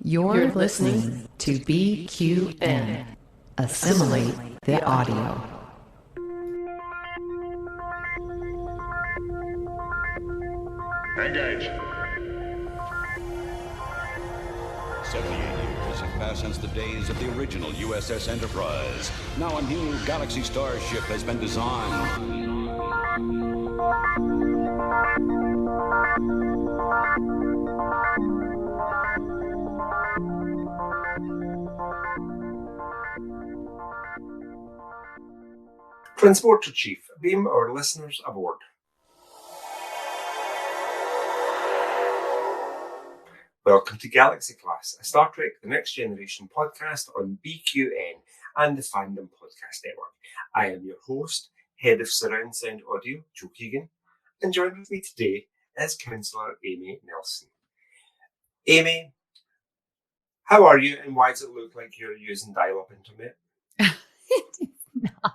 You're listening to BQN. Assimilate the audio. Engage. 78 years have passed since the days of the original USS Enterprise. Now a new Galaxy Star ship has been designed. Transporter Chief, beam our listeners aboard. Welcome to Galaxy Class, a Star Trek The Next Generation podcast on BQN and the Fandom Podcast Network. I am your host, Head of Surround Sound Audio, Joe Keegan, and joined with me today is Councillor Amy Nelson. Amy, how are you, and why does it look like you're using dial-up internet? It is not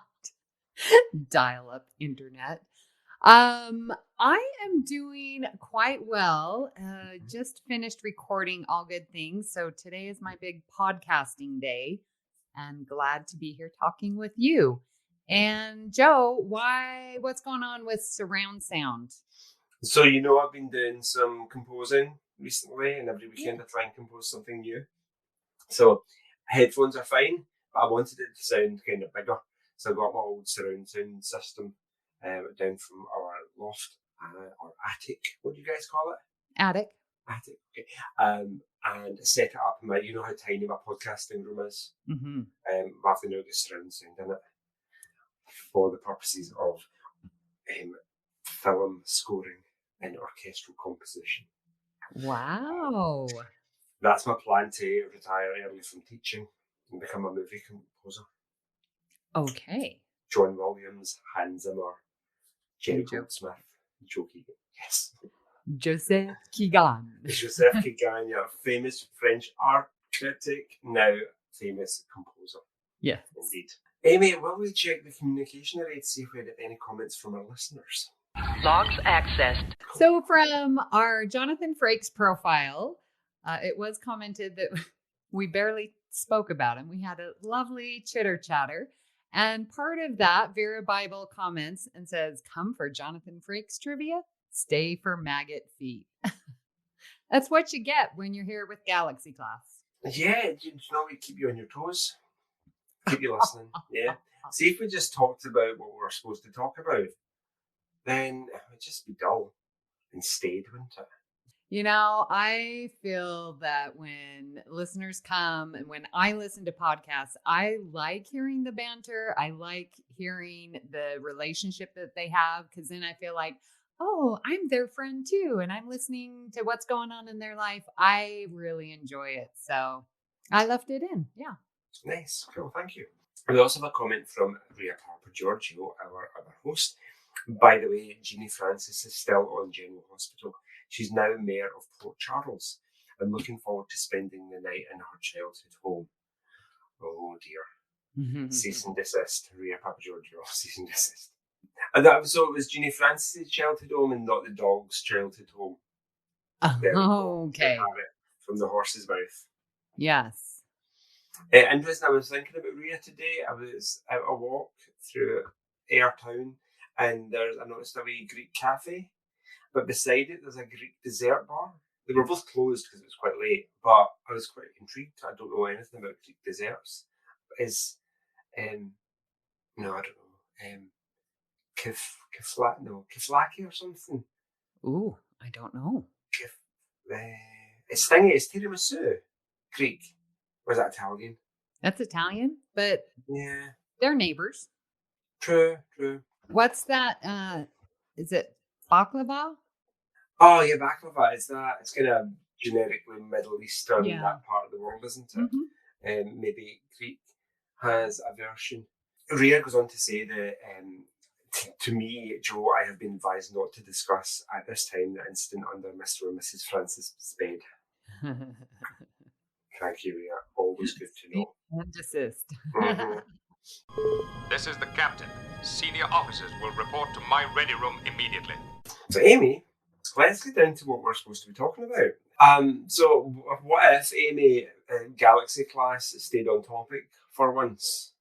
dial-up internet. I am doing quite well. Just finished recording All Good Things. So today is my big podcasting day, and glad to be here talking with you. And Joe, what's going on with surround sound? So, I've been doing some composing recently, and every weekend I try and compose something new. So headphones are fine, but I wanted it to sound kind of bigger. So I got my old surround sound system down from our loft or attic. What do you guys call it? Attic, okay. And set it up in my, you know how tiny my podcasting room is? Mm-hmm. I've now got surround sound in it for the purposes of film scoring and orchestral composition. Wow. That's my plan to retire early from teaching and become a movie composer. Okay. John Williams, Hans Zimmer, Jerry Joe. Goldsmith, Joe Keegan. Yes. Joseph Keegan. Joseph Keegan, yeah, famous French art critic, now famous composer. Yes. Indeed. Amy, will we check the communication array to see if we had any comments from our listeners? Logs accessed. So from our Jonathan Frakes profile, it was commented that we barely spoke about him. We had a lovely chitter-chatter. And part of that, Vera Bible comments and says, come for Jonathan Frakes trivia, stay for maggot feet. That's what you get when you're here with Galaxy Class. Yeah, we keep you on your toes. Keep you listening. Yeah. See, if we just talked about what we're supposed to talk about, then it would just be dull and stayed, wouldn't it? I feel that when listeners come and when I listen to podcasts, I like hearing the banter. I like hearing the relationship that they have, because then I feel like, oh, I'm their friend too. And I'm listening to what's going on in their life. I really enjoy it. So I left it in. Yeah. Nice. Cool. Thank you. We also have a comment from Rhea Giorgio, our other host. By the way, Jeannie Francis is still on General Hospital. She's now Mayor of Port Charles. I'm looking forward to spending the night in her childhood home. Oh dear. Mm-hmm. Cease and desist. Rhea Giorgio, cease and desist. And so it was Jeannie Francis' childhood home and not the dog's childhood home. Oh, okay. Have it from the horse's mouth. Yes. Interesting, I was thinking about Rhea today. I was out a walk through Airtown, and I noticed a wee Greek cafe, but beside it there's a Greek dessert bar. They were both closed because it was quite late, but I was quite intrigued. I don't know anything about Greek desserts. I don't know, kiflaki or something. Ooh, I don't know. It's thingy, it's tiramisu. Greek. Or is that Italian? That's Italian, but yeah, they're neighbors. True. What's that? Is it baklava? Oh yeah, baklava. It's kind of generically Middle Eastern, that part of the world, isn't it? Mm-hmm. Maybe Greek has a version. Rhea goes on to say that to me, Joe, I have been advised not to discuss at this time the incident under Mr. and Mrs. Francis' bed. Thank you, Rhea. Always good to know. And desist. Mm-hmm. This is the captain. Senior officers will report to my ready room immediately. So, Amy, let's get down to what we're supposed to be talking about. So what if Amy in Galaxy class stayed on topic for once?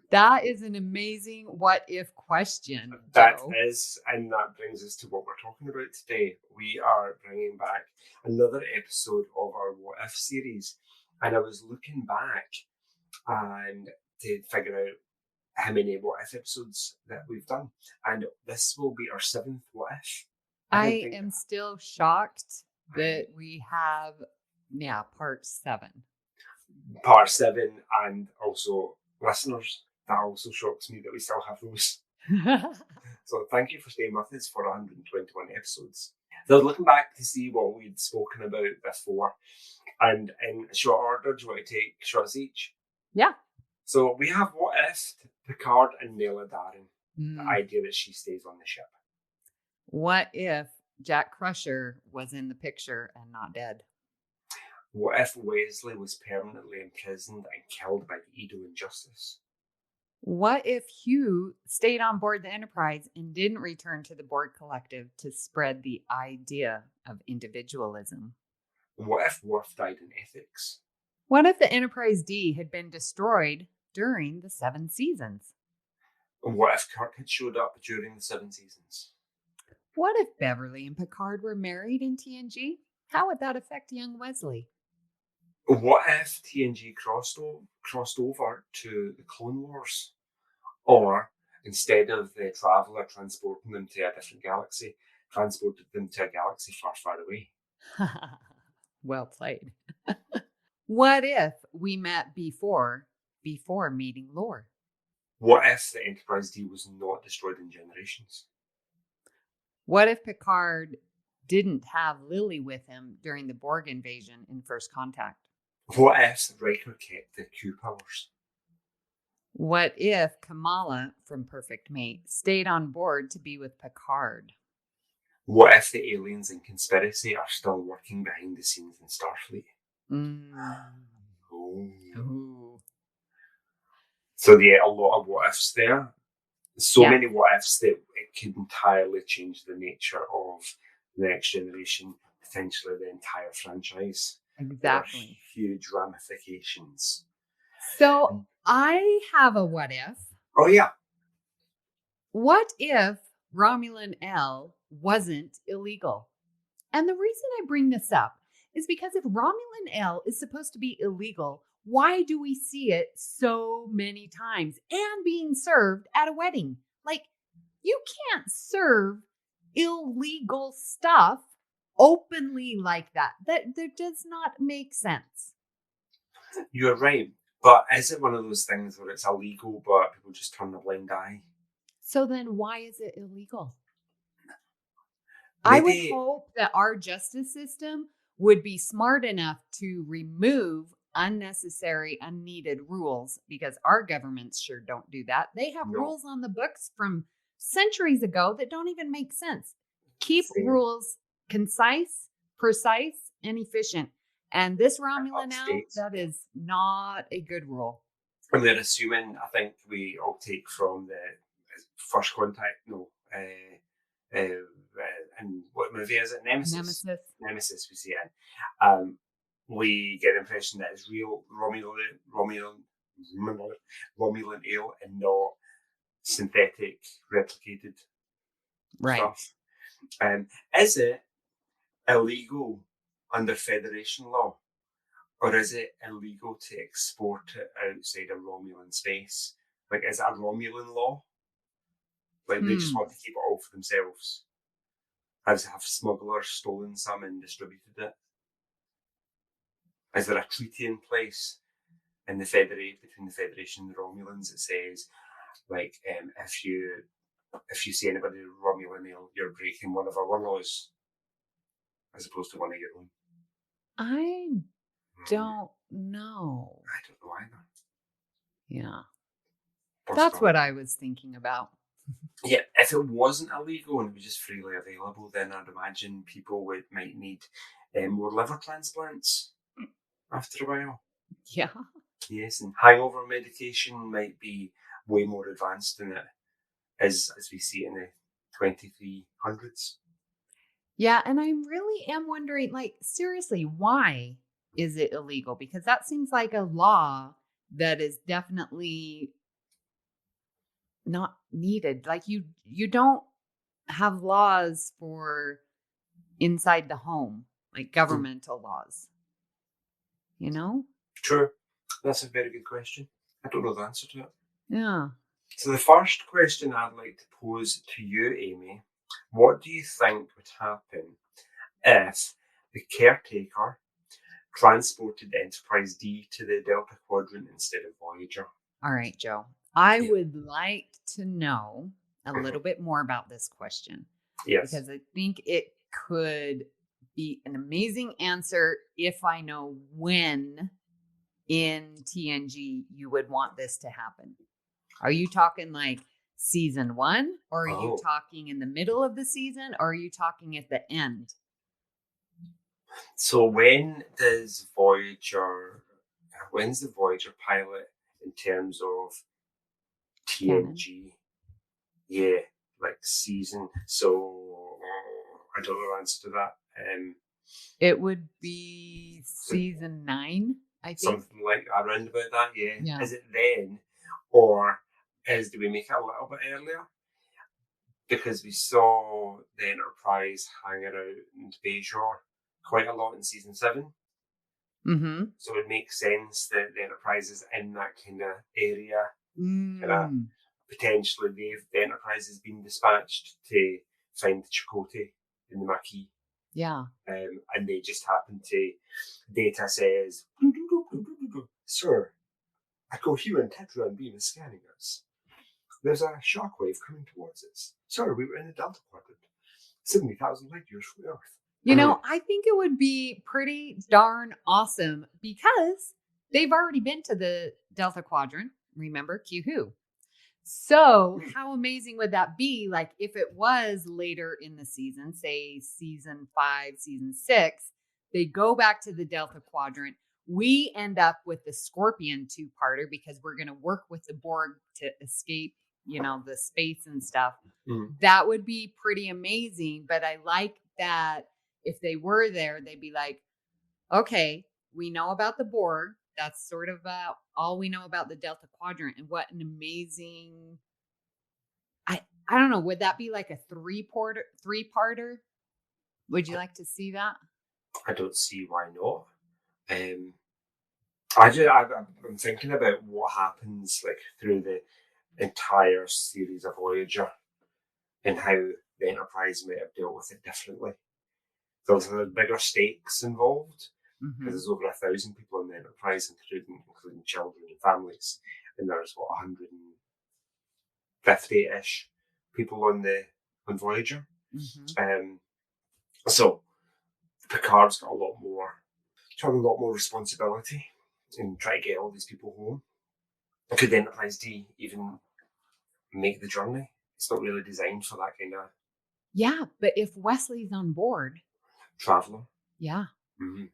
That is an amazing what if question, That Joe. is, and that brings us to what we're talking about today. We are bringing back another episode of our What If series. And I was looking back and to figure out how many What If episodes that we've done. And this will be our 7th What If. I am still shocked that we have, part 7. Part 7, and also listeners. That also shocks me that we still have those. So thank you for staying with us for 121 episodes. So I was looking back to see what we'd spoken about before. And in short order, do you want to take shots each? Yeah. So we have what if Picard and Nella Darren, the idea that she stays on the ship. What if Jack Crusher was in the picture and not dead? What if Wesley was permanently imprisoned and killed by the Edo Injustice? What if Hugh stayed on board the Enterprise and didn't return to the Borg Collective to spread the idea of individualism? What if Worf died in ethics? What if the Enterprise D had been destroyed during the 7 seasons? What if Kirk had showed up during the 7 seasons? What if Beverly and Picard were married in TNG? How would that affect young Wesley? What if TNG crossed over to the Clone Wars? Or, instead of the Traveller transporting them to a different galaxy, transported them to a galaxy far, far away? Well played. What if we met before meeting Lore? What if the Enterprise D was not destroyed in Generations? What if Picard didn't have Lily with him during the Borg invasion in First Contact? What if Riker kept the Q powers? What if Kamala from Perfect Mate stayed on board to be with Picard? What if the aliens in Conspiracy are still working behind the scenes in Starfleet? Ooh. So a lot of what ifs there. So many what ifs that it could entirely change the nature of the Next Generation, potentially the entire franchise. Exactly. Huge ramifications. So I have a what if. Oh, yeah. What if Romulan L wasn't illegal? And the reason I bring this up is because if Romulan L is supposed to be illegal, why do we see it so many times and being served at a wedding? Like, you can't serve illegal stuff openly like that. That does not make sense. You're right. But is it one of those things where it's illegal, but people just turn a blind eye? So then why is it illegal? Maybe... I would hope that our justice system would be smart enough to remove unnecessary, unneeded rules, because our governments sure don't do that. They have rules on the books from centuries ago that don't even make sense. Keep rules concise, precise, and efficient. And this Romulan now, that is not a good rule. And they're assuming, I think we all take from the First Contact, and what movie is it? Nemesis, we see it. We get the impression that it's real Romulan ale and not synthetic, replicated stuff. Is it illegal under Federation law, or is it illegal to export it outside of Romulan space? Like, is it a Romulan law? Like, they just want to keep it all for themselves? Have smugglers stolen some and distributed it? Is there a treaty in place in the between the Federation and the Romulans that says, like, if you see anybody Romulan ale, you're breaking one of our laws, as opposed to one of your own? I don't know. I don't know either. Yeah. That's what I was thinking about. Yeah, if it wasn't illegal and it was just freely available, then I'd imagine people might need more liver transplants after a while. Yeah. Yes, and hangover medication might be way more advanced than it is as we see it in the 2300s. Yeah, and I really am wondering, like, seriously, why is it illegal? Because that seems like a law that is definitely not needed. Like you don't have laws for inside the home, like Hmm. governmental laws, you know? True. That's a very good question. I don't know the answer to it. Yeah. So the first question I'd like to pose to you, Amy, what do you think would happen if the caretaker transported Enterprise D to the Delta Quadrant instead of Voyager? All right, Joe. I Yeah. would like to know a little bit more about this question Yes. because I think it could be an amazing answer if I know when in TNG you would want this to happen. Are you talking like season 1, or are you Oh. talking in the middle of the season, or are you talking at the end? So when's the Voyager pilot in terms of Canon. TNG? Yeah, like season. So I don't know the answer to that. It would be season 9, I think. Something like around about that, yeah. Yeah. Is it then, or do we make it a little bit earlier? Because we saw the Enterprise hanging out in Bajor quite a lot in season 7. Mm-hmm. So it makes sense that the Enterprise is in that kind of area. Mm. Potentially the Enterprise has been dispatched to find Chakotay in the Maquis. Yeah. And they just happen to, Data says, "Sir, a coherent Tetraan beam is scanning us. There's a shockwave coming towards us. Sir, we were in the Delta Quadrant, 70,000 light years from Earth." You know, I think it would be pretty darn awesome because they've already been to the Delta Quadrant. Remember, Q-Who. So how amazing would that be? Like if it was later in the season, say season 5, season 6, they go back to the Delta Quadrant. We end up with the Scorpion 2-parter because we're going to work with the Borg to escape, the space and stuff. Mm. That would be pretty amazing. But I like that if they were there, they'd be like, okay, we know about the Borg. That's sort of all we know about the Delta Quadrant. And what an amazing, I don't know, would that be like a three-parter? Would you like to see that? I don't see why not. I'm thinking about what happens like through the entire series of Voyager and how the Enterprise might have dealt with it differently. There's bigger stakes involved Mm-hmm. because there's over 1,000 people on the Enterprise, including children and families, and there's 150-ish people on Voyager. Mm-hmm. So Picard's got a lot more responsibility and try to get all these people home. Could the Enterprise D even make the journey? It's not really designed for that kind of Yeah, but if Wesley's on board, traveller. yeah. Mm-hmm.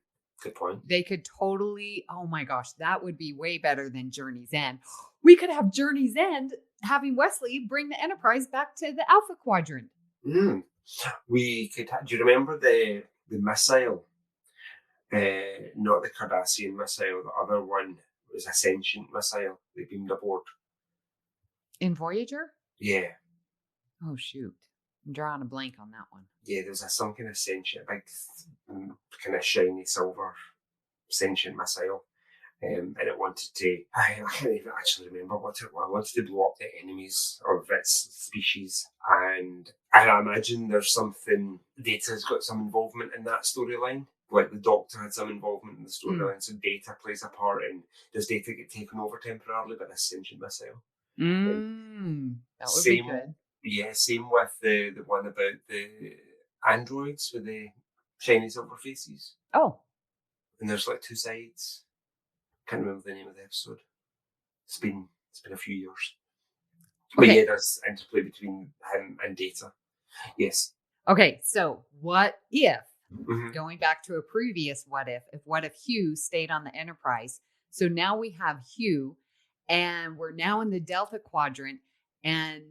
Good point. They could totally, oh my gosh, that would be way better than Journey's End. We could have Journey's End having Wesley bring the Enterprise back to the Alpha Quadrant. Mm. We could. Do you remember the missile? Not the Cardassian missile. The other one was a sentient missile they beamed aboard. In Voyager? Yeah. Oh, shoot. I'm drawing a blank on that one. Yeah, there was some kind of sentient, big, kind of shiny silver sentient missile. And it wanted to, I can't even actually remember what it wanted to blow up the enemies of its species. And I imagine there's something, Data's got some involvement in that storyline. Like the Doctor had some involvement in the storyline, so Data plays a part in, does Data get taken over temporarily by this sentient missile? That would be good. Yeah, same with the one about the androids with the shiny silver faces. Oh. And there's like 2 sides. Can't remember the name of the episode. It's been a few years. But yeah, there's interplay between him and Data. Yes. Okay, so what if, going back to a previous what if Hugh stayed on the Enterprise? So now we have Hugh, and we're now in the Delta Quadrant, and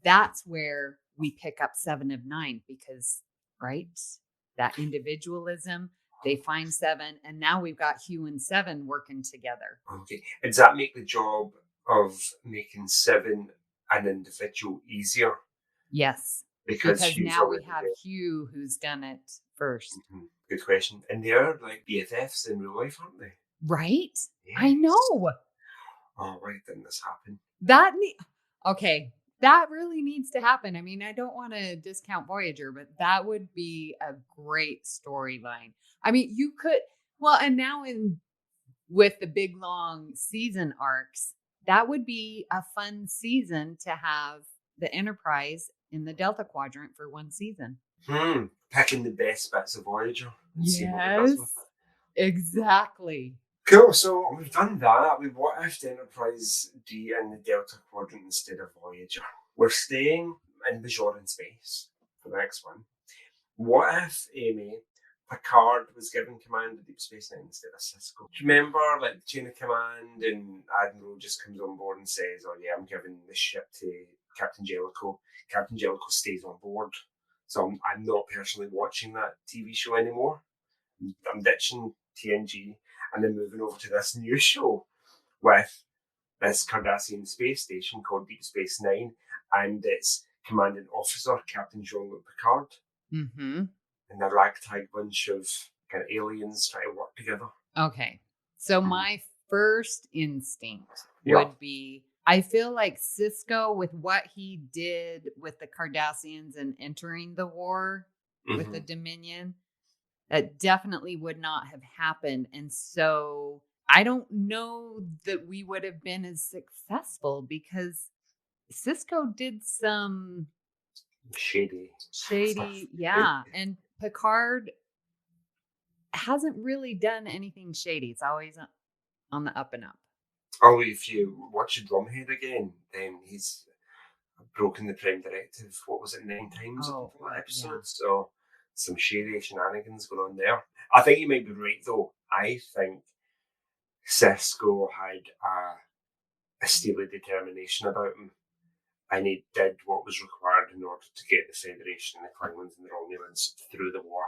that's where we pick up 7 of 9, because right? That individualism. They find Seven, and now we've got Hugh and Seven working together. Okay. And does that make the job of making Seven an individual easier? Yes. Because Because Hugh's now we already have there. Hugh who's done it first. Mhm. Good question. And they're like BFFs in real life, aren't they? Right? I Yes. know. Oh, why didn't this happen? Okay. That really needs to happen. I mean, I don't want to discount Voyager, but that would be a great storyline. I mean, you could, well, and now with the big long season arcs, that would be a fun season to have the Enterprise in the Delta Quadrant for one season. Picking the best bits of Voyager and seeing what it does with it. Exactly. Cool, so we've done that. We've what if the Enterprise D in the Delta Quadrant instead of Voyager? We're staying in Bajoran space for the next one. What if Picard was given command of Deep Space Nine instead of Cisco? Do you remember, like, the chain of command, and Admiral just comes on board and says, "Oh yeah, I'm giving this ship to Captain Jellicoe." Captain Jellicoe stays on board. So I'm not personally watching that TV show anymore. I'm ditching TNG and then moving over to this new show with this Cardassian space station called Deep Space Nine, and its commanding officer, Captain Jean-Luc Picard. Mm-hmm. And a ragtag bunch of kind of aliens trying to work together. Okay. So my first instinct Yeah. would be, I feel like Cisco, with what he did with the Cardassians and entering the war with the Dominion, that definitely would not have happened. And so I don't know that we would have been as successful because Cisco did some shady, yeah. And Picard hasn't really done anything shady. It's always on the up and up. Oh, if you watch Drumhead again, then he's broken the Prime Directive, what was it, 9 times over that episode? Yeah. So some shady shenanigans going on there. I think you might be right, though. I think Cisco had a steely determination about him, and he did what was required in order to get the Federation, the Klingons and the Romulans through the war.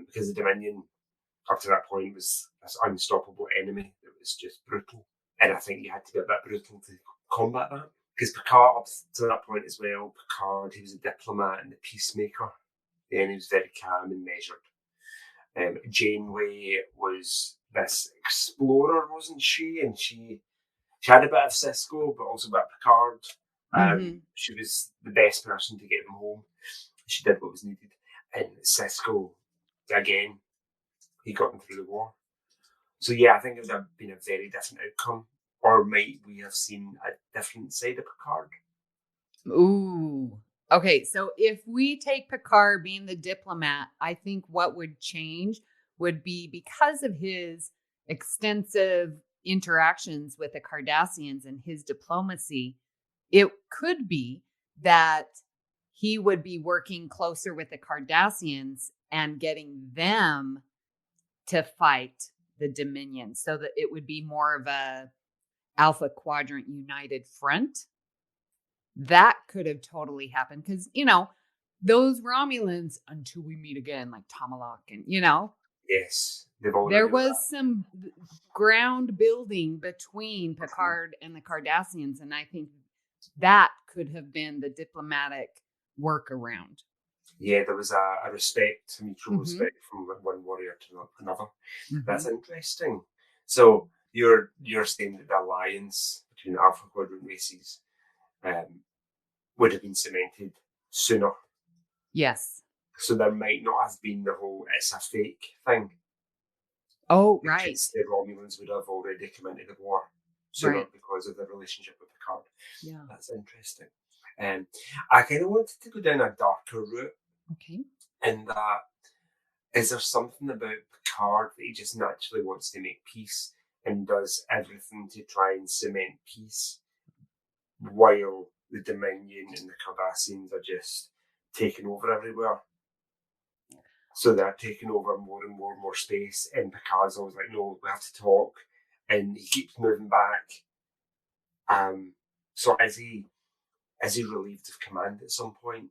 Because the Dominion, up to that point, was this unstoppable enemy that was just brutal. And I think you had to be a bit brutal to combat that. Because Picard, up to that point as well, he was a diplomat and a peacemaker. Then he was very calm and measured. Janeway was this explorer, wasn't she? And she had a bit of Cisco, but also a bit of Picard. She was the best person to get them home. She did what was needed. And Cisco, again, he got them through the war. So yeah, I think it would have been a very different outcome. Or might we have seen a different side of Picard? Ooh. Okay, so if we take Picard being the diplomat, I think what would change would be, because of his extensive interactions with the Cardassians and his diplomacy, it could be that he would be working closer with the Cardassians and getting them to fight the Dominion, so that it would be more of a Alpha Quadrant united front. That could have totally happened because, those Romulans, until we meet again, like Tomalak, and, Yes. There was some ground building between Picard and the Cardassians, and I think that could have been the diplomatic workaround. Yeah, there was a respect, a mutual respect from one warrior to another. That's interesting. So you're saying that the alliance between the Alpha Quadrant races would have been cemented sooner. Yes. So there might not have been the whole "it's a fake" thing. Oh, right. Because the Romulans would have already come into the war sooner because of the relationship with Picard. Yeah. That's interesting. I kind of wanted to go down a darker route. Okay. In that, is there something about Picard that he just naturally wants to make peace and does everything to try and cement peace, while the Dominion and the Cardassians are just taking over everywhere? So they're taking over more and more and more space, and Picard's always like, "No, we have to talk," and he keeps moving back. So is he relieved of command at some point?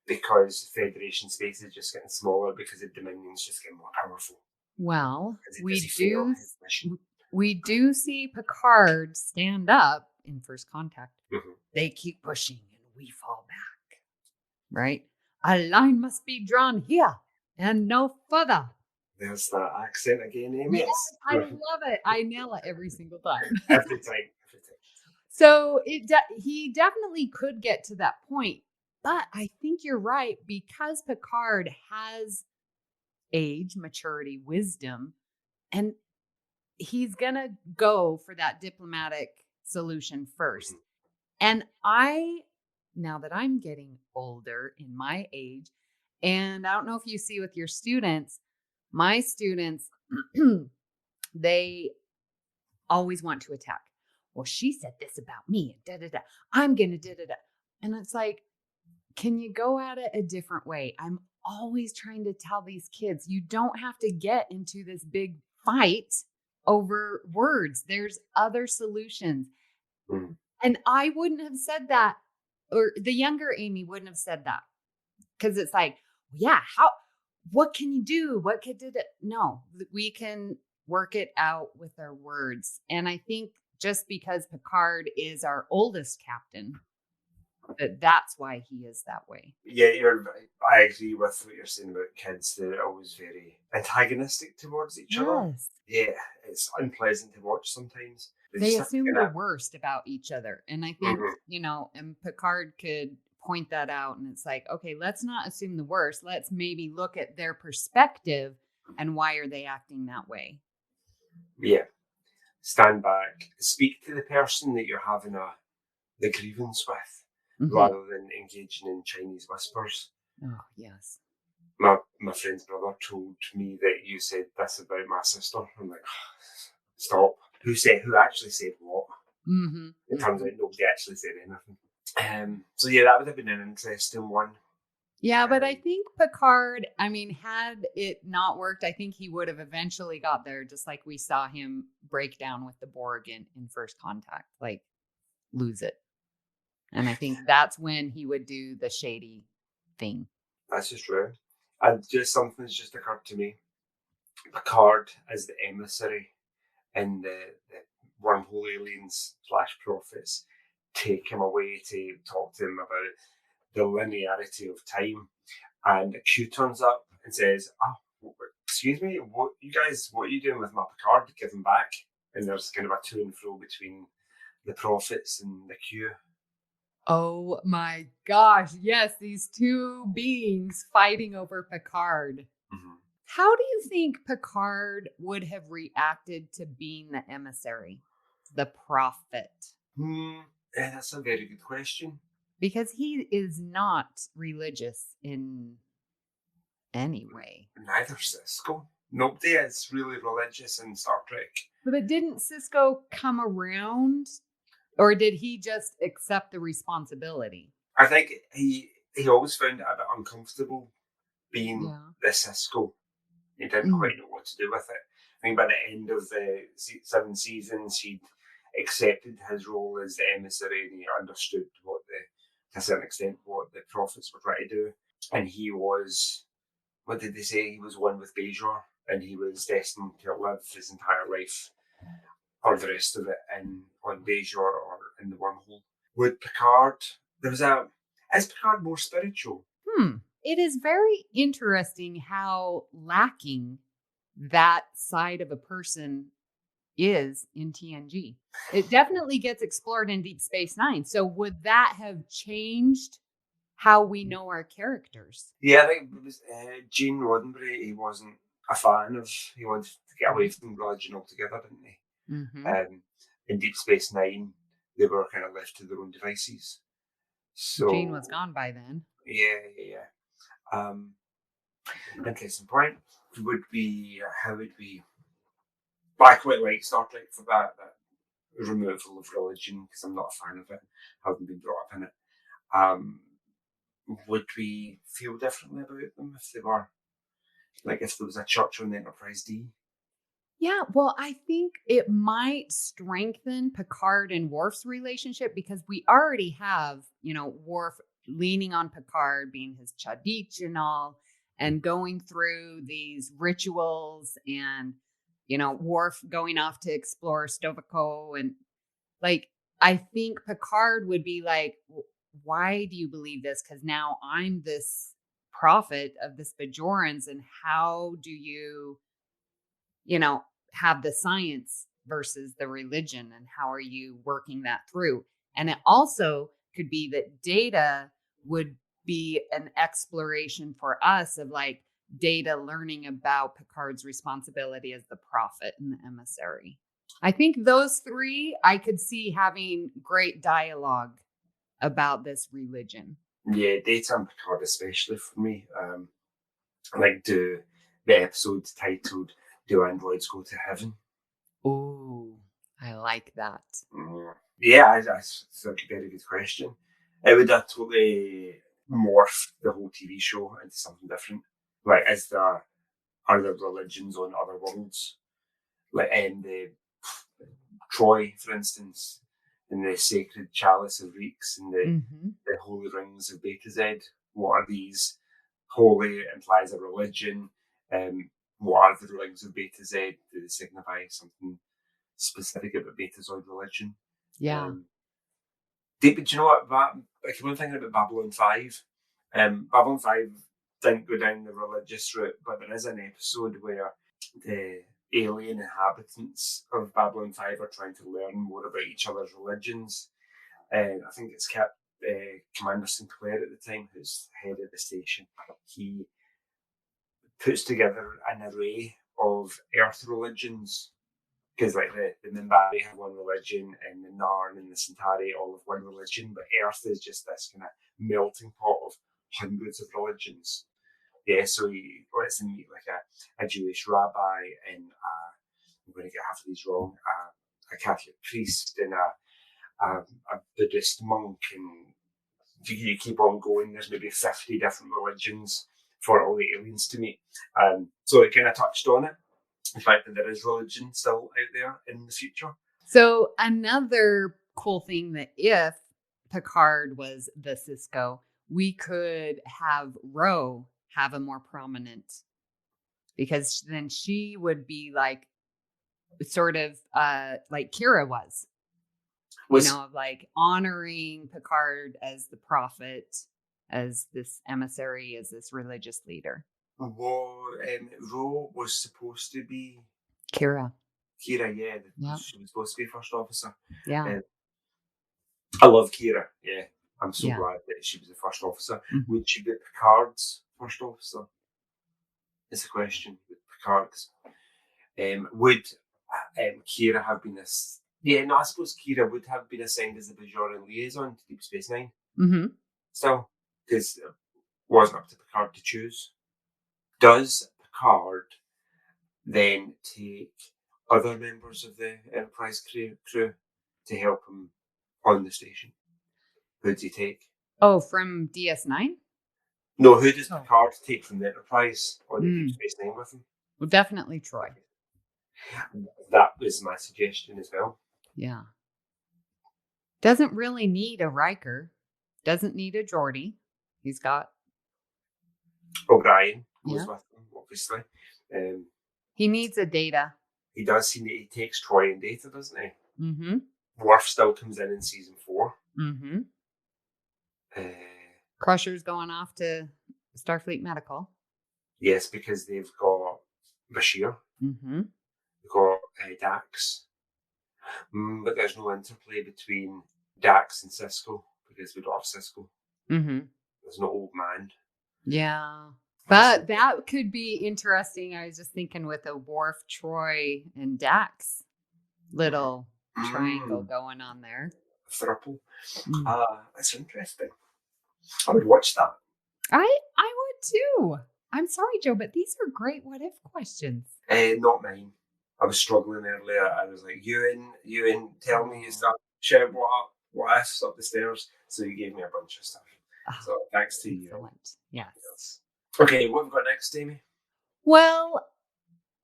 because Federation space is just getting smaller because the Dominion's just getting more powerful. Well, Does we he fail do his mission? we do see Picard stand up in First Contact. Mm-hmm. They keep pushing and we fall back. Right? A line must be drawn here and no further. There's that accent again, Amy. Yes, I love it. I nail it every single time. Every time. So he definitely could get to that point. But I think you're right, because Picard has age, maturity, wisdom, and he's going to go for that diplomatic solution first. And now that I'm getting older in my age, and I don't know if you see with your students, my students, they always want to attack. Well, she said this about me, and da-da-da. I'm going to da-da-da. And it's like, can you go at it a different way? I'm always trying to tell these kids, you don't have to get into this big fight over words. There's other solutions. Mm. And I wouldn't have said that, or the younger Amy wouldn't have said that. Because it's like, yeah, what can you do? What could do it? No, we can work it out with our words. And I think just because Picard is our oldest captain, that's why he is that way. Yeah, I agree with what you're saying about kids. They're always very antagonistic towards each other. Yeah, it's unpleasant to watch sometimes. They assume the worst about each other. And I think, and Picard could point that out. And it's like, okay, let's not assume the worst. Let's maybe look at their perspective and why are they acting that way? Yeah. Stand back. Speak to the person that you're having the grievance with, rather than engaging in Chinese whispers. Oh, yes. My friend's brother told me that you said this about my sister. I'm like, stop. Who actually said what? Mm-hmm. It turns out nobody actually said anything. So yeah, that would have been an interesting one. Yeah, but I think Picard, had it not worked, I think he would have eventually got there, just like we saw him break down with the Borg in First Contact, like lose it. And I think that's when he would do the shady thing. That's just true. And something's just occurred to me. Picard as the emissary and the wormhole aliens / prophets take him away to talk to him about the linearity of time. And Q turns up and says, excuse me, what are you doing with my Picard? Give him back. And there's kind of a to and fro between the prophets and the Q. Oh my gosh. Yes, these two beings fighting over Picard. Mm-hmm. How do you think Picard would have reacted to being the emissary, the prophet? Yeah, that's a very good question. Because he is not religious in any way. Neither Sisko. Nobody is really religious in Star Trek. But didn't Sisko come around? Or did he just accept the responsibility? I think he always found it a bit uncomfortable being the Sisko. He didn't quite know what to do with it. I think by the end of the 7 seasons, he'd accepted his role as the emissary and he understood to a certain extent what the prophets were trying to do. And he was, what did they say? He was one with Bajor, and he was destined to live his entire life, or the rest of it, on Bajor or in the wormhole. Would Picard, is Picard more spiritual? It is very interesting how lacking that side of a person is in TNG. It definitely gets explored in Deep Space Nine. So would that have changed how we know our characters? Yeah, I think it was Gene Roddenberry. He wasn't a fan of. He wanted to get away from religion altogether, didn't he? Mm-hmm. In Deep Space Nine, they were kind of left to their own devices. So Gene was gone by then. Yeah. Interesting point. How would we? But I quite like Star Trek for that removal of religion, because I'm not a fan of it. I haven't been brought up in it. Would we feel differently about them if they were, like, if there was a church on the Enterprise D? Yeah, well, I think it might strengthen Picard and Worf's relationship, because we already have, Worf leaning on Picard being his Chadich and all, and going through these rituals and, Worf going off to explore Stovako. And like, I think Picard would be like, why do you believe this? Because now I'm this prophet of the Bajorans, and how do you, have the science versus the religion, and how are you working that through? And it also could be that Data would be an exploration for us of like Data learning about Picard's responsibility as the prophet and the emissary. I think those three I could see having great dialogue about this religion. Yeah, Data and Picard especially for me. Like the episode titled "Do Androids Go to Heaven?" Oh, I like that. Yeah, that's a very good question. It would have totally morphed the whole TV show into something different. Like, is there other religions on other worlds? Like, the Troi, for instance, and the sacred chalice of Reeks and the holy rings of Beta Z. What are these? Holy implies a religion. What are the rings of Beta Z? Do they signify something specific about Betazoid religion? Yeah. But do you know what? I keep on thinking about Babylon 5. Babylon 5 didn't go down the religious route, but there is an episode where the alien inhabitants of Babylon 5 are trying to learn more about each other's religions. I think it's Commander Sinclair at the time, who's head of the station. He puts together an array of Earth religions. Because like the Minbari have one religion, and the Narn and the Centauri all have one religion, but Earth is just this kind of melting pot of hundreds of religions. Yeah, so he lets them meet like a Jewish rabbi and I'm going to get half of these wrong, a Catholic priest and a Buddhist monk, and you keep on going. There's maybe 50 different religions for all the aliens to meet. So it kind of touched on it. The fact that there is religion still out there in the future. So another cool thing that if Picard was the Cisco, we could have Ro have a more prominent, because then she would be like sort of like Kira was of like honoring Picard as the prophet, as this emissary, as this religious leader. Ro was supposed to be Kira, yeah. She was supposed to be first officer. Yeah. I love Kira. Yeah, I'm so glad that she was the first officer. Mm-hmm. Would she be Picard's first officer? Is the question with Picard. Would Kira have been this? Yeah, no, I suppose Kira would have been assigned as the Bajoran liaison to Deep Space Nine. Mm-hmm. Still, because it wasn't up to Picard to choose. Does Picard then take other members of the Enterprise crew to help him on the station? Who does he take? Oh, from DS9? No, who does Picard take from the Enterprise on the Deep Space Nine with him? Well, definitely Troi. That was my suggestion as well. Yeah. Doesn't really need a Riker. Doesn't need a Geordi. He's got O'Brien goes with him, obviously. He needs a Data. He does. He takes Troi and Data, doesn't he? Mm-hmm. Worf still comes in season 4. Mm-hmm. Crusher's going off to Starfleet Medical. Yes, because they've got Bashir. Mm-hmm. They've got Dax. But there's no interplay between Dax and Cisco, because we don't have Cisco. Mm-hmm. There's no old man. Yeah. But that could be interesting. I was just thinking with a Worf, Troi, and Dax little triangle going on there. A throuple. That's interesting. I would watch that. I would too. I'm sorry, Joe, but these are great what if questions. Not mine. I was struggling earlier. I was like, you and tell me you start sharing what ifs up the stairs. So you gave me a bunch of stuff. So thanks to you. Excellent. Yes. Okay, what have we got next, Amy? Well,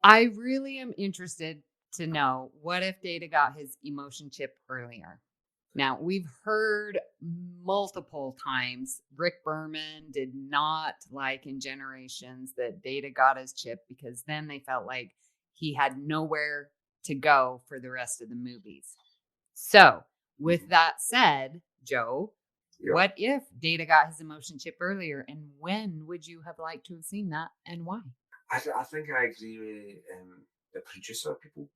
I really am interested to know, what if Data got his emotion chip earlier? Now, we've heard multiple times Rick Berman did not like in Generations that Data got his chip because then they felt like he had nowhere to go for the rest of the movies. So, with that said, Joe, what if Data got his emotion chip earlier, and when would you have liked to have seen that, and why? I think I agree with the producer people.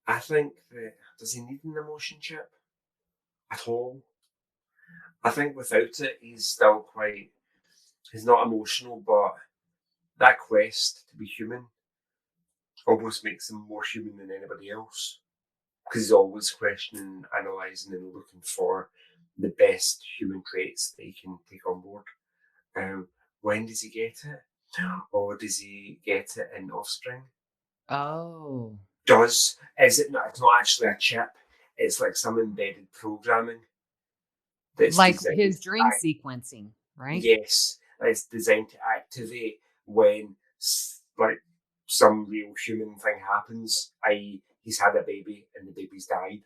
I think that, does he need an emotion chip at all? I think without it, he's not emotional, but that quest to be human almost makes him more human than anybody else. Because he's always questioning, analysing, and looking for the best human traits that he can take on board. When does he get it? Or does he get it in Offspring? Oh. Is it not? It's not actually a chip. It's like some embedded programming. That's like his dream sequencing, right? Yes. It's designed to activate when like some real human thing happens, i.e. he's had a baby and the baby's died.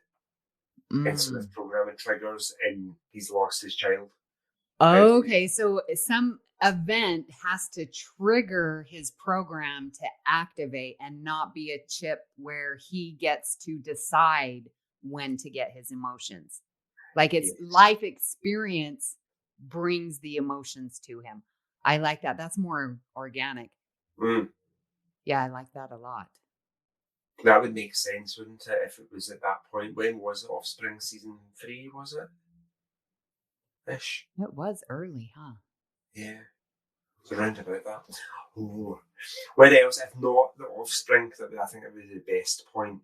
And so this programming triggers and he's lost his child. Okay, so some event has to trigger his program to activate and not be a chip where he gets to decide when to get his emotions. Like it's life experience brings the emotions to him. I like that. That's more organic. Yeah, I like that a lot. That would make sense, wouldn't it, if it was at that point? When was it? Offspring season 3, was it? Ish. It was early, huh? Yeah. It's around about that. Oh. What else, if not the Offspring? I think that would be the best point.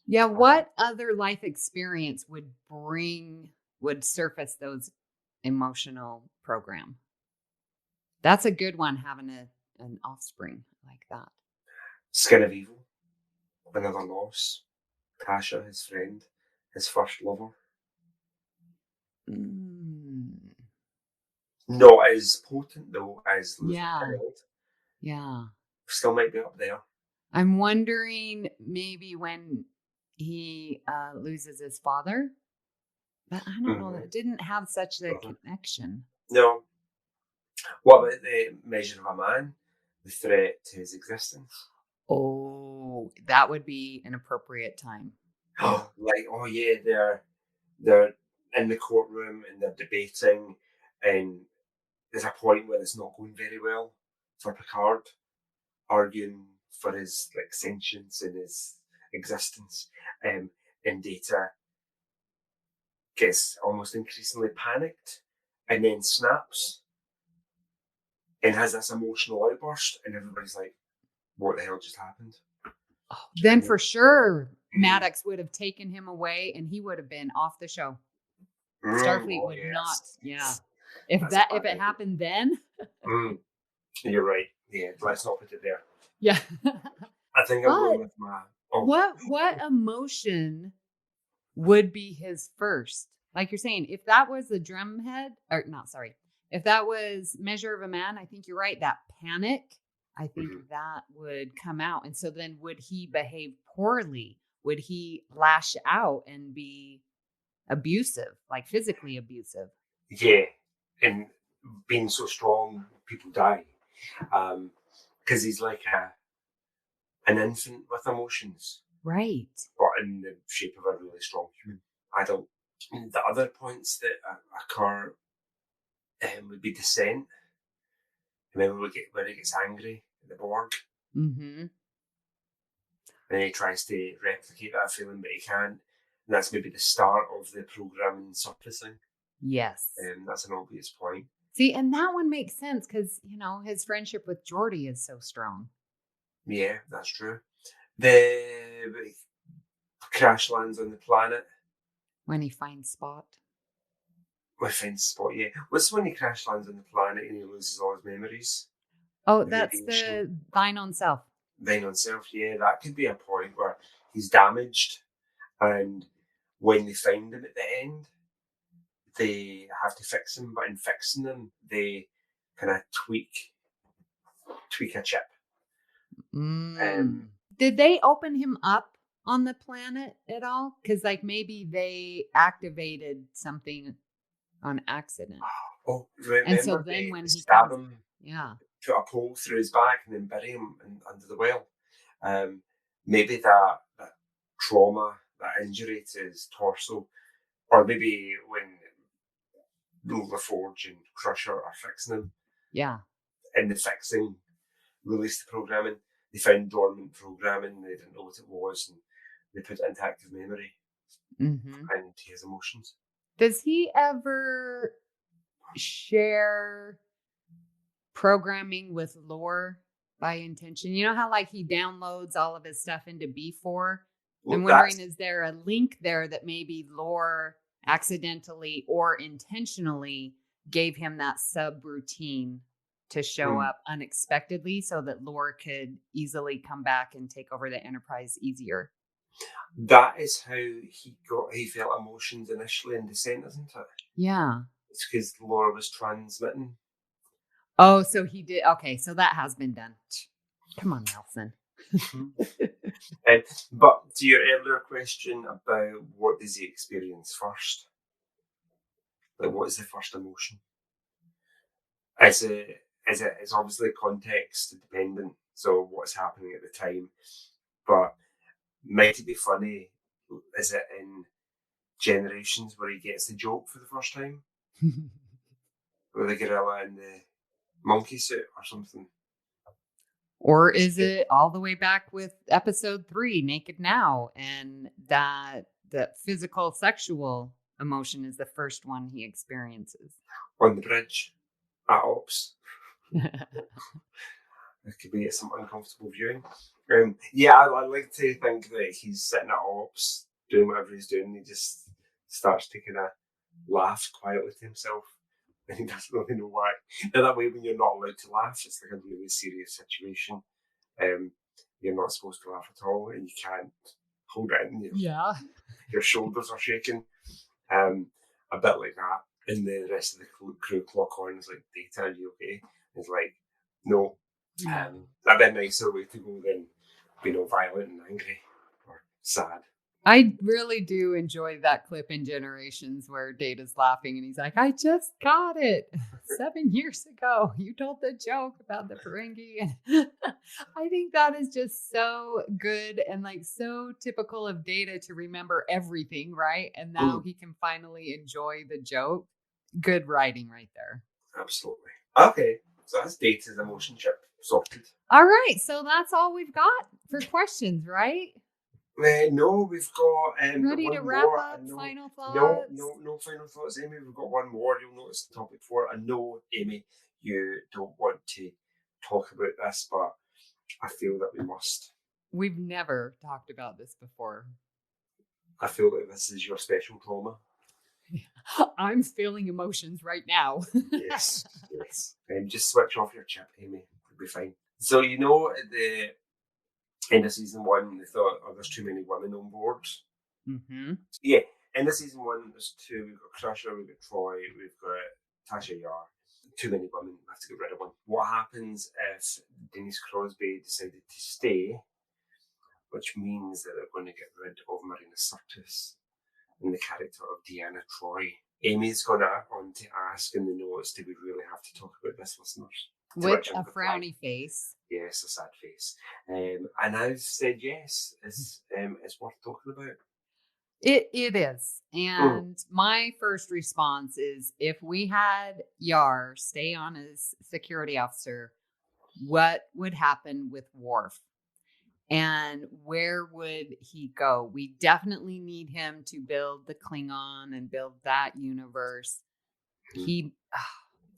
Yeah, what other life experience would surface those emotional program? That's a good one, having an offspring like that. Skin of Evil. Another loss. Tasha, his friend, his first lover. Not as potent though as losing child. Yeah. Still might be up there. I'm wondering maybe when he loses his father, but I don't know. It didn't have such a connection. No. What about the Measure of a Man? The threat to his existence? Oh, that would be an appropriate time. They're in the courtroom and they're debating, and there's a point where it's not going very well for Picard, arguing for his sentience and his existence, and Data gets almost increasingly panicked and then snaps and has this emotional outburst, and everybody's like, what the hell just happened? Then for sure Maddox would have taken him away and he would have been off the show. Starfleet would not. Yeah. If it happened then. You're right. Yeah, let's not put it there. Yeah. I think I'm going with my... What emotion would be his first? Like you're saying, if that was the drumhead, if that was Measure of a Man, I think you're right. That panic, I think that would come out. And so then would he behave poorly? Would he lash out and be abusive, like physically abusive? Yeah. And being so strong, people die. Because he's like an infant with emotions. Right. But in the shape of a really strong human adult. And the other points that occur would be Descent. Remember where he gets angry at the Borg? Mm-hmm. And he tries to replicate that feeling, but he can't. And that's maybe the start of the programming surfacing. Yes. That's an obvious point. See, and that one makes sense because, his friendship with Geordi is so strong. Yeah, that's true. The crash lands on the planet. When he finds Spock. When he finds Spock, yeah. What's when he crash lands on the planet and he loses all his memories? Oh, that's the Thine on Self. Thine on Self, yeah. That could be a point where he's damaged, and when they find him at the end, they have to fix him, but in fixing them, they kind of tweak a chip. Did they open him up on the planet at all? Because like maybe they activated something on accident. Oh, And so remember then they when he stab comes, him, yeah. put a pole through his back, and then bury him under the well. Maybe that trauma, that injury to his torso, or maybe when LaForge and Crusher are fixing him, Yeah. in the fixing, released the programming, they found dormant programming, they didn't know what it was, and they put it into active memory Mm-hmm. and his emotions. Does he ever share programming with Lore by intention? You know how like he downloads all of his stuff into B4? Well, I'm wondering, is there a link there that maybe Lore accidentally or intentionally gave him that subroutine to show up unexpectedly so that Lore could easily come back and take over the Enterprise easier? That is how he felt emotions initially in Descent, isn't it? Yeah. It's because Laura was transmitting. Oh, so he did. Okay, so that has been done. Come on, Nelson. But to your earlier question about what does he experience first? Like, what is the first emotion? It's obviously context dependent, so what's happening at the time. But might it be funny? Is it in Generations where he gets the joke for the first time? With the gorilla in the monkey suit or something? Or is it all the way back with episode 3, Naked Now, and that the physical sexual emotion is the first one he experiences? On the bridge at Ops. It could be some uncomfortable viewing. I like to think that he's sitting at Ops doing whatever he's doing. He just starts to kind of laugh quietly to himself. And he doesn't really know why. Now, that way, when you're not allowed to laugh, it's like a really serious situation. You're not supposed to laugh at all, and you can't hold it in. Your shoulders are shaking. A bit like that. And the rest of the crew clock on. It's like, Data, are you okay? And it's like, no. That'd be a nicer way to go than being all violent and angry or sad. I really do enjoy that clip in Generations where Data's laughing and he's like, I just got it. 7 years ago, you told the joke about the Ferengi. I think that is just so good and like so typical of Data to remember everything, right? And now he can finally enjoy the joke. Good writing right there. Absolutely. Okay, so that's Data's emotion chip sorted. All right, so that's all we've got for questions, right? No, we've got ready one to wrap more. up. Final thoughts? No final thoughts, Amy. We've got one more. You'll notice the topic for it. I know, Amy, you don't want to talk about this, but I feel that we must. We've never talked about this before. I feel that this is your special trauma. I'm feeling emotions right now. Yes. Just switch off your chip, Amy. It'll be fine. So, you know, at the end of season 1, they thought, there's too many women on board. Mm-hmm. Yeah, end of season 1, there's 2. We've got Crusher, we've got Troi, we've got Tasha Yar. Too many women, we have to get rid of one. What happens if Denise Crosby decided to stay, which means that they're going to get rid of Marina Sirtis and the character of Deanna Troi. Amy's going on to ask in the notes, do we really have to talk about this, listeners? With a frowny face. Yes, a sad face. And I've said yes, it's worth talking about. It is. And my first response is, if we had Yar stay on as security officer, what would happen with Worf? And where would he go? We definitely need him to build the Klingon and build that universe.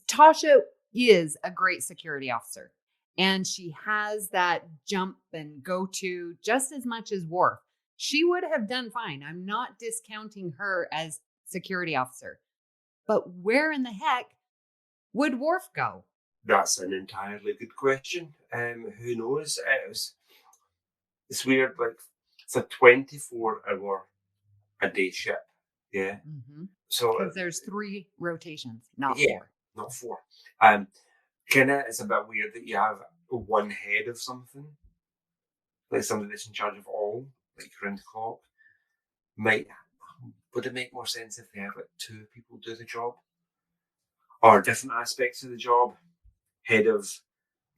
Tasha is a great security officer, and she has that jump and go to just as much as Worf. She would have done fine. I'm not discounting her as security officer, but where in the heck would Worf go? That's an entirely good question. Who knows? It's weird, like, it's a 24-hour a day ship, yeah? Mm-hmm. So because there's 3 rotations, not 4. Not 4. It's a bit weird that you have one head of something, like somebody that's in charge of all. like round the clock, would it make more sense if they had like two people do the job? Or different aspects of the job? Head of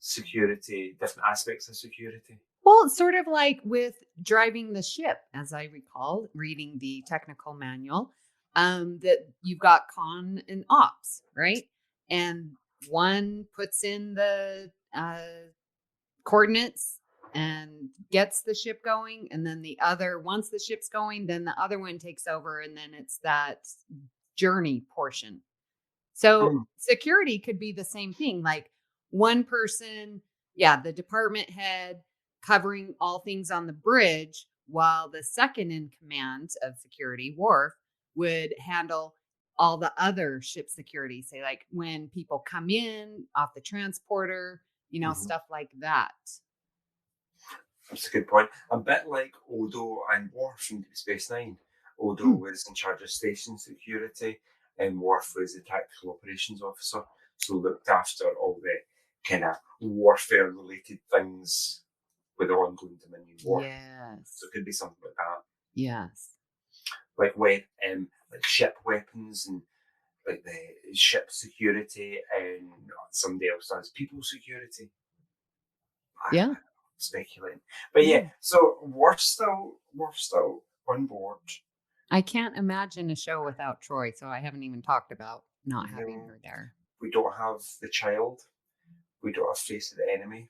security, different aspects of security? Well, it's sort of like with driving the ship, as I recall, reading the technical manual, that you've got con and ops, right? And one puts in the coordinates and gets the ship going. And then the other, once the ship's going, then the other one takes over. And then it's that journey portion. So security could be the same thing. Like one person, the department head covering all things on the bridge, while the second in command of security, Worf, would handle all the other ship security. Say like when people come in off the transporter, stuff like that. That's a good point. A bit like Odo and Worf from Deep Space Nine. Odo was in charge of station security, and Worf was the tactical operations officer, so looked after all the kind of warfare-related things with the ongoing Dominion War. Yes. So it could be something like that. Yes. Like ship weapons and like the ship security, and somebody else does people security. Yeah. Speculating. But so Worf's still on board. I can't imagine a show without Troi, so I haven't even talked about not having her there. We don't have the child. We don't have Face of the Enemy.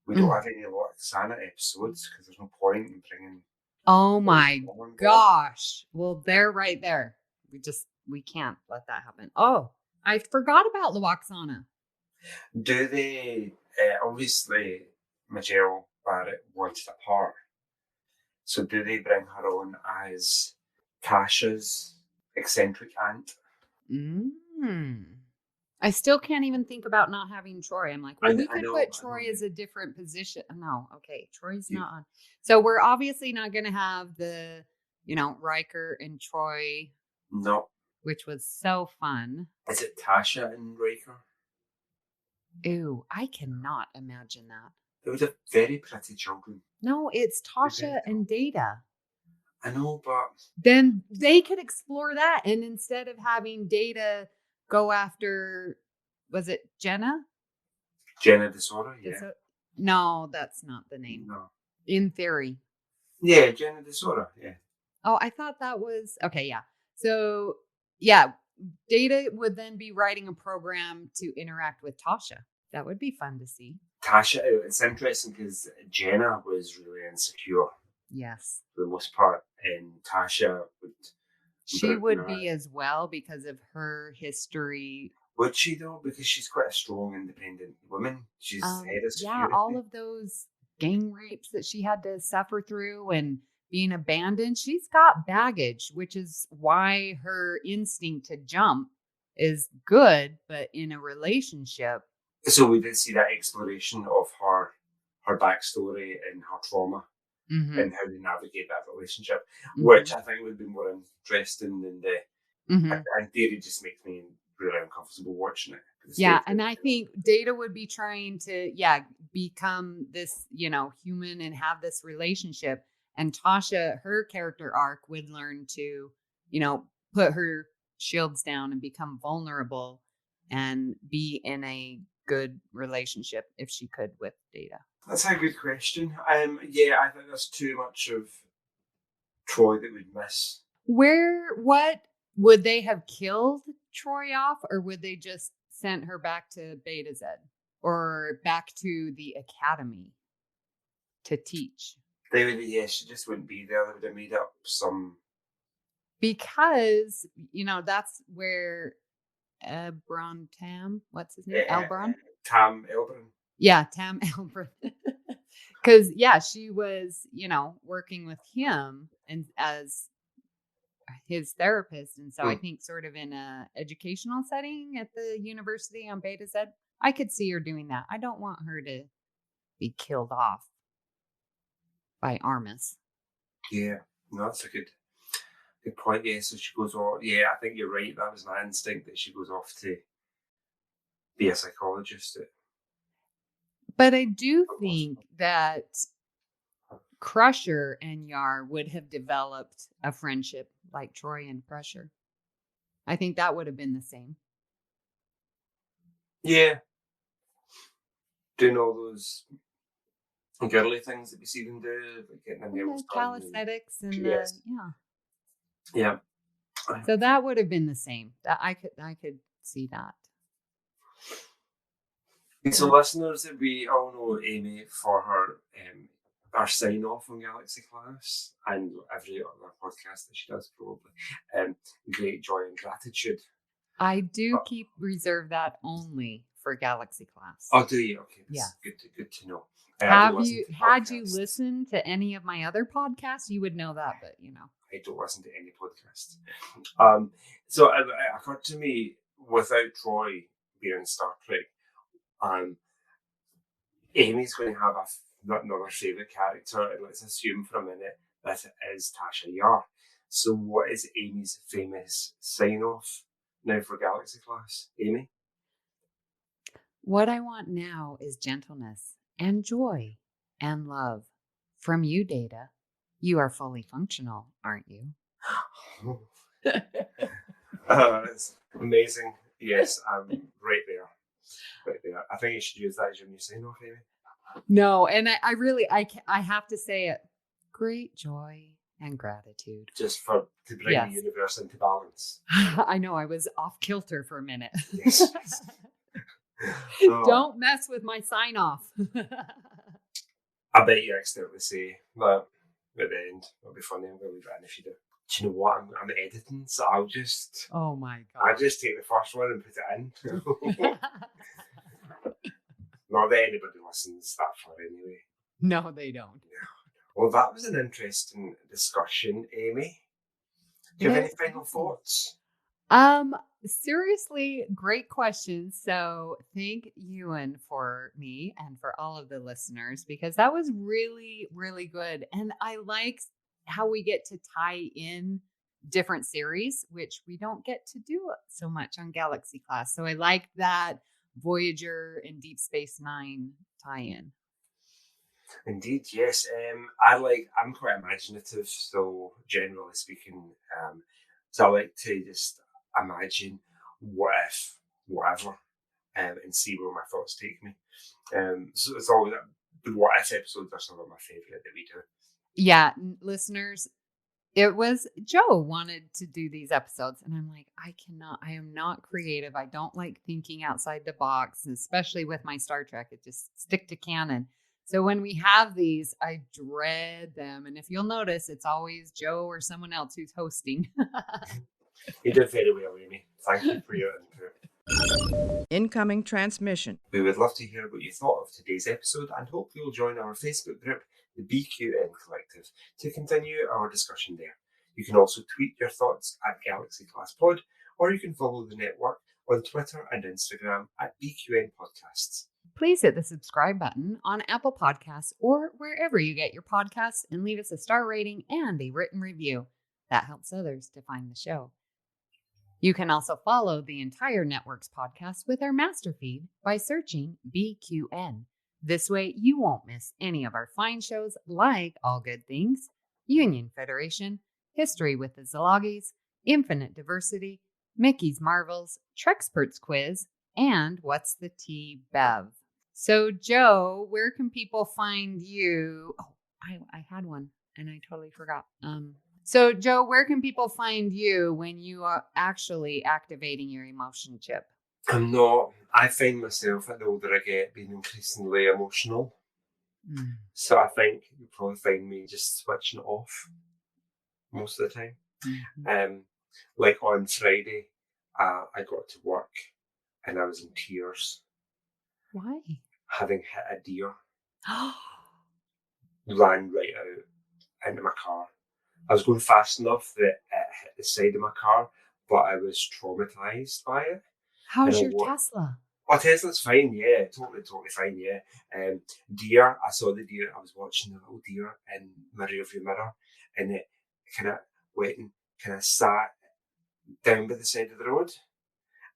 We don't have any Loxana episodes because there's no point in bringing. Oh my gosh! Well, they're right there. We can't let that happen. Oh, I forgot about Loxana. Do they? Obviously, Majel Barrett wanted a part. So do they bring her on as Tasha's eccentric aunt? I still can't even think about not having Troi. I'm like, well, we could put Troi as a different position. No, okay, Troy's not on. So we're obviously not going to have the, Riker and Troi. No. Which was so fun. Is it Tasha and Riker? Ew, I cannot imagine that. They would have very pretty children. No, it's Tasha and Data. I know, but then they could explore that. And instead of having Data go after, was it Jenna? Jenna Desora, yeah. No, that's not the name. No. In theory. Yeah, Jenna Desora, yeah. Oh, I thought that was, okay, yeah. So, yeah, Data would then be writing a program to interact with Tasha. That would be fun to see. Tasha, it's interesting because Jenna was really insecure. Yes. For the most part. And Tasha would... She would be as well because of her history. Would she though? Because she's quite a strong, independent woman. She's head of security. Yeah, all of those gang rapes that she had to suffer through and being abandoned. She's got baggage, which is why her instinct to jump is good, but in a relationship. So we did see that exploration of her backstory and her trauma. And how they navigate that relationship, which I think would be more interesting than the. In theory, just makes me really uncomfortable watching it. Yeah, and I think Data would be trying to, become this, human and have this relationship. And Tasha, her character arc would learn to, put her shields down and become vulnerable and be in a good relationship if she could with Data. That's a good question. I think there's too much of Troi that we'd miss. What would they have killed Troi off, or would they just sent her back to Beta Z or back to the academy to teach? They would, she just wouldn't be there. They would have made up some. Because, that's where Elbron Tam, what's his name? Elbron? Tam Elbron. Yeah, Tam Elbron. Because, she was, working with him and as his therapist. And so I think sort of in a educational setting at the university on Beta Z, I could see her doing that. I don't want her to be killed off by Armus. Yeah, no, that's a good point. Yeah, so she goes off. Yeah, I think you're right. That was my instinct that she goes off to be a psychologist. But I do think that Crusher and Yar would have developed a friendship like Troi and Crusher. I think that would have been the same. Yeah. Doing all those girly things that we see them do, like getting their nails done. Calisthenics and Yes. yeah. So that would have been the same. That I could see that. So listeners, we all know Amy for her our sign off on Galaxy Class and every other podcast that she does, probably. Great joy and gratitude. I do reserve that only for Galaxy Class. Oh, do you? Okay, that's good to know. Had you listened to any of my other podcasts, you would know that, but I don't listen to any podcasts. So it occurred to me, without Troi being in Star Trek, Amy's going to have another favourite character, and let's assume for a minute that it is Tasha Yar. So what is Amy's famous sign-off now for Galaxy Class? Amy? What I want now is gentleness and joy and love. From you, Data. You are fully functional, aren't you? It's amazing. Yes, I'm right there. Right there. I think you should use that as your new sign-off, Amy. No, and I have to say it. Great joy and gratitude. Just to bring the universe into balance. I know, I was off kilter for a minute. Yes. Don't mess with my sign-off. I bet you accidentally say that at the end. It'll be funny. I'm going to leave it in if you do. Do you know what? I'm editing, so I'll just... Oh my God. I'll just take the first one and put it in. Not that anybody listens that far anyway. No, they don't. Well, that was an interesting discussion, Amy. Do you have any final thoughts? Seriously, great questions. So thank Ewan for me and for all of the listeners, because that was really, really good. And I like how we get to tie in different series, which we don't get to do so much on Galaxy Class. So I like that Voyager and Deep Space Nine tie-in. Indeed, yes. I'm quite imaginative, so generally speaking, so I like to just imagine what if, whatever, and see where my thoughts take me. So it's always the what if episodes are some of my favourite that we do. Yeah, listeners, it was Joe wanted to do these episodes, and I'm like, I am not creative. I don't like thinking outside the box, especially with my Star Trek. It just stick to canon. So when we have these, I dread them. And if you'll notice, it's always Joe or someone else who's hosting. You did very well, Amy. Thank you for your input. Incoming transmission. We would love to hear what you thought of today's episode and hope you'll join our Facebook group, the BQN Collective, to continue our discussion there. You can also tweet your thoughts at Galaxy Class Pod, or you can follow the network on Twitter and Instagram at BQN Podcasts. Please hit the subscribe button on Apple Podcasts or wherever you get your podcasts and leave us a star rating and a written review. That helps others to find the show. You can also follow the entire network's podcast with our master feed by searching BQN. This way, you won't miss any of our fine shows like All Good Things, Union Federation, History with the Szilagys, Infinite Diversity, Mickey's Marvels, Trexperts Quiz, and What's the Tea Bev. So, Joe, where can people find you? Oh, I had one and I totally forgot. So, Joe, where can people find you when you are actually activating your emotion chip? I'm not. I find myself, the older I get, being increasingly emotional. So I think you'll probably find me just switching it off most of the time. Mm-hmm. Like on Friday, I got to work and I was in tears. Why? Having hit a deer. Ran right out into my car. I was going fast enough that it hit the side of my car, but I was traumatised by it. How's your Tesla? Oh, Tesla's fine, yeah. Totally fine, yeah. Deer, I saw the deer. I was watching the little deer in my rearview mirror, and it kind of went and kind of sat down by the side of the road.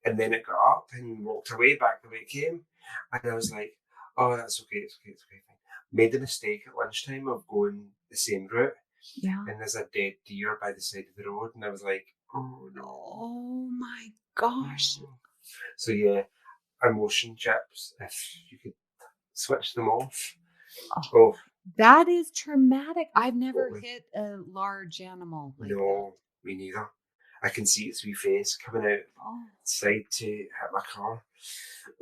And then it got up and walked away back the way it came. And I was like, oh, that's okay, it's okay. made the mistake at lunchtime of going the same route, Yeah. and there's a dead deer by the side of the road, and I was like, oh no. Oh my gosh. So yeah, emotion chips, if you could switch them off. Oh, That is traumatic. I've never Totally. hit a large animal like that. no, me neither. I can see its wee face coming out Oh, side to hit my car.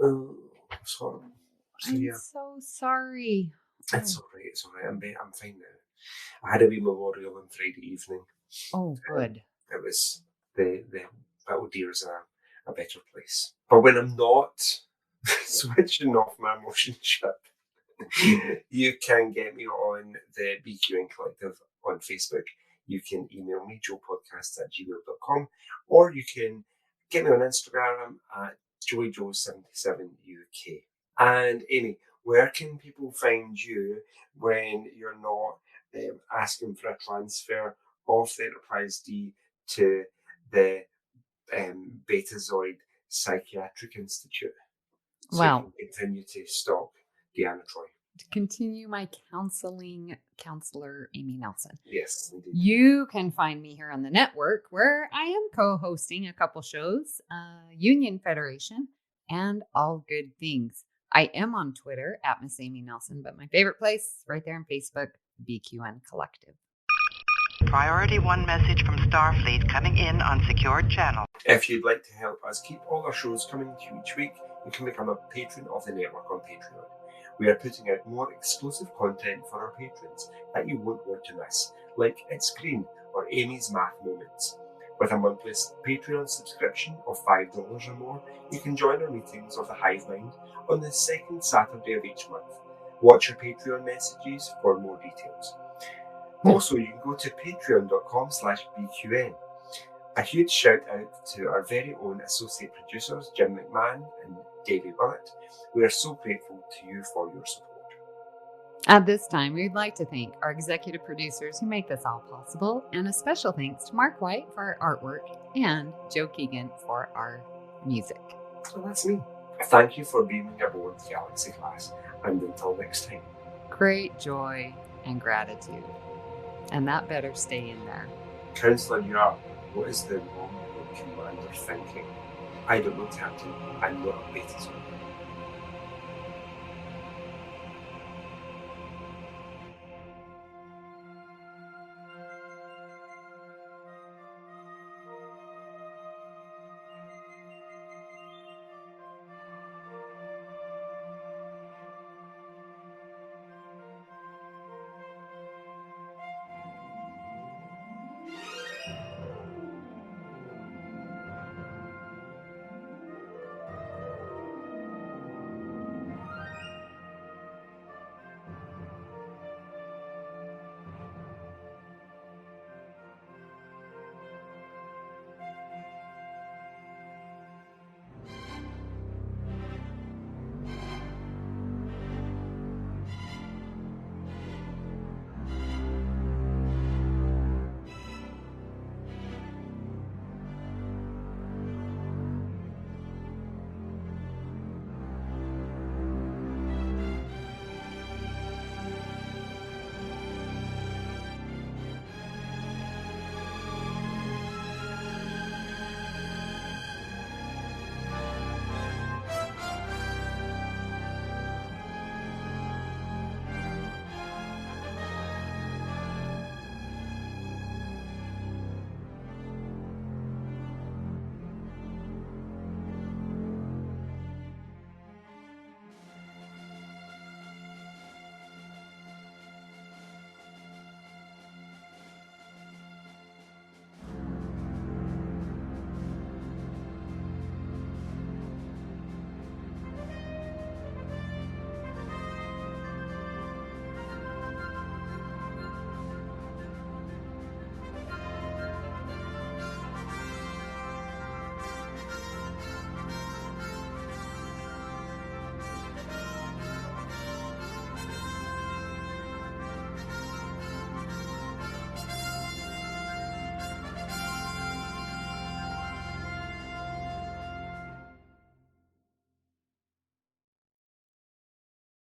Oh, it's horrible. So I'm yeah, so sorry. it's alright, it's alright. I'm fine now. I had a wee memorial on Friday evening. Oh, good. It was the Little Deer's a better place. But when I'm not switching off my emotion chip, you can get me on the BQN Collective on Facebook. You can email me, joepodcasts@gmail.com, or you can get me on Instagram at joeyjoe77uk. And Amy, where can people find you when you're not asking for a transfer of the Enterprise D to the Betazoid Psychiatric Institute? So Well, you can continue to stalk Deanna Troi. to continue my counselor, Amy Nelson. Yes, indeed. You can find me here on the network where I am co-hosting a couple shows, Union Federation and All Good Things. I am on Twitter at Miss Amy Nelson, but my favorite place right there on Facebook, BQN Collective. Priority 1 message from Starfleet coming in on secured channel. If you'd like to help us keep all our shows coming to you each week, you can become a patron of the network on Patreon. We are putting out more exclusive content for our patrons that you won't want to miss, like It's Green or Amy's Math Moments. With a monthly Patreon subscription of $5 or more, you can join our meetings of the Hive Mind on the second Saturday of each month. Watch your Patreon messages for more details. Also, you can go to patreon.com/BQN. A huge shout out to our very own associate producers, Jim McMahon and Davey Willett. We are so grateful to you for your support. At this time, we'd like to thank our executive producers who make this all possible, and a special thanks to Mark White for our artwork and Joe Keegan for our music. So that's me. Thank you for being aboard the Galaxy class, and until next time. Great joy and gratitude. And that better stay in there. Counselor Yar, what is the Romeo commander thinking? I don't know, Captain. I'm not a Betazoid.